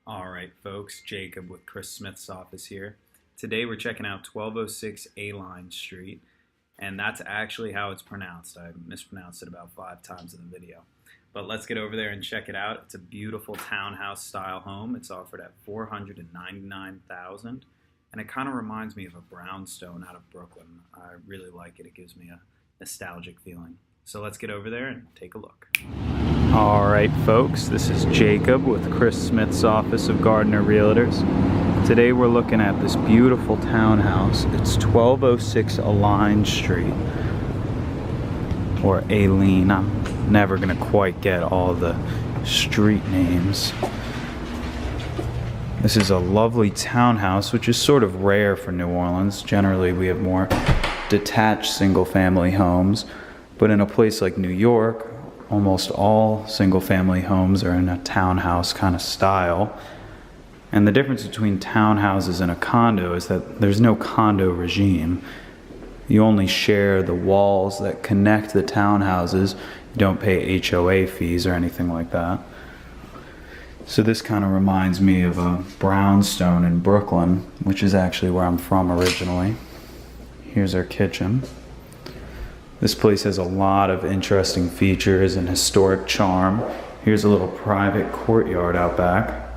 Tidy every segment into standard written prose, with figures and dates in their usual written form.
Alright folks, Jacob with Chris Smith's office here. Today we're checking out 1206 Aline Street, and that's actually how it's pronounced. I mispronounced it about 5 times in the video. But let's get over there and check it out. It's a beautiful townhouse style home. It's offered at $499,000, and it kind of reminds me of a brownstone out of Brooklyn. I really like it. It gives me a nostalgic feeling. So let's get over there and take a look. Alright folks, this is Jacob with Chris Smith's office of Gardner Realtors. Today we're looking at this beautiful townhouse. It's 1206 Aline Street, or Aline. I'm never going to quite get all the street names. This is a lovely townhouse, which is sort of rare for New Orleans. Generally we have more detached single-family homes, but in a place like New York, almost all single-family homes are in a townhouse kind of style. And the difference between townhouses and a condo is that there's no condo regime. You only share the walls that connect the townhouses. You don't pay HOA fees or anything like that. So this kind of reminds me of a brownstone in Brooklyn, which is actually where I'm from originally. Here's our kitchen. This place has a lot of interesting features and historic charm. Here's a little private courtyard out back.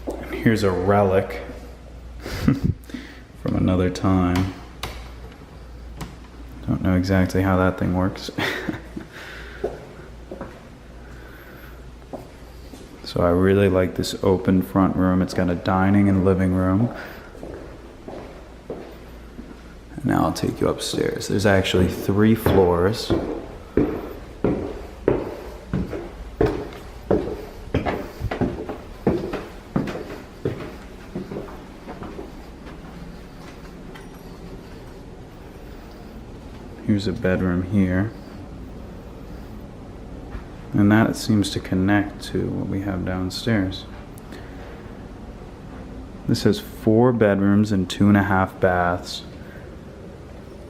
And here's a relic from another time. Don't know exactly how that thing works. So I really like this open front room. It's got a dining and living room. Now I'll take you upstairs. There's actually 3 floors. Here's a bedroom here. And that seems to connect to what we have downstairs. This has 4 bedrooms and 2.5 baths.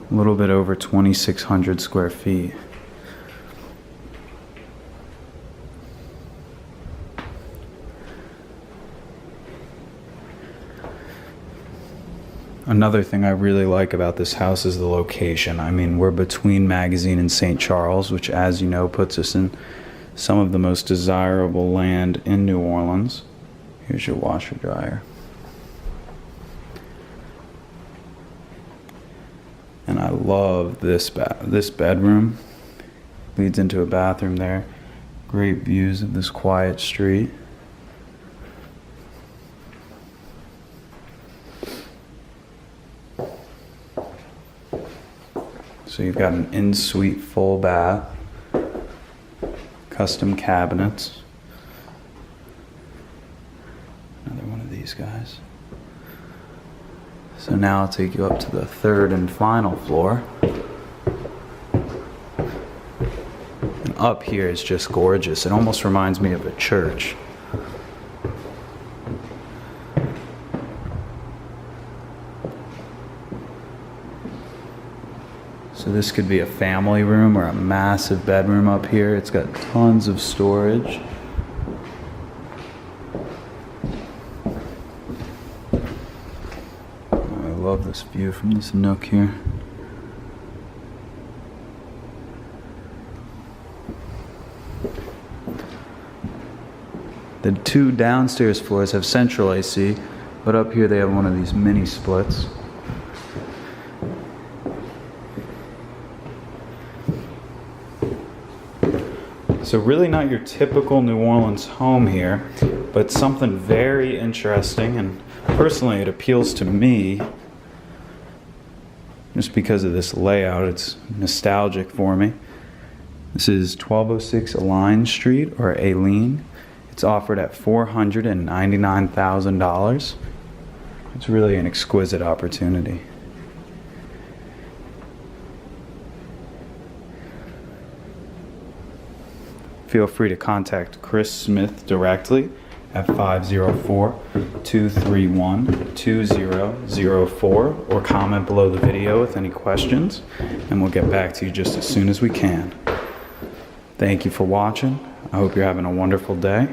A little bit over 2,600 square feet. Another thing I really like about this house is the location. I mean, we're between Magazine and St. Charles, which, as you know, puts us in some of the most desirable land in New Orleans. Here's your washer dryer. And I love this bedroom. Leads into a bathroom there. Great views of this quiet street. So you've got an en-suite full bath, custom cabinets. Another one of these guys. So now I'll take you up to the 3rd and final floor. And up here is just gorgeous. It almost reminds me of a church. So this could be a family room or a massive bedroom up here. It's got tons of storage. I love this view from this nook here. The 2 downstairs floors have central AC, but up here they have one of these mini splits. So really not your typical New Orleans home here, but something very interesting, and personally it appeals to me just because of this layout. It's nostalgic for me. This is 1206 Aline Street, or Aline. It's offered at $499,000. It's really an exquisite opportunity. Feel free to contact Chris Smith directly at 504-231-2004 or comment below the video with any questions, and we'll get back to you just as soon as we can. Thank you for watching. I hope you're having a wonderful day.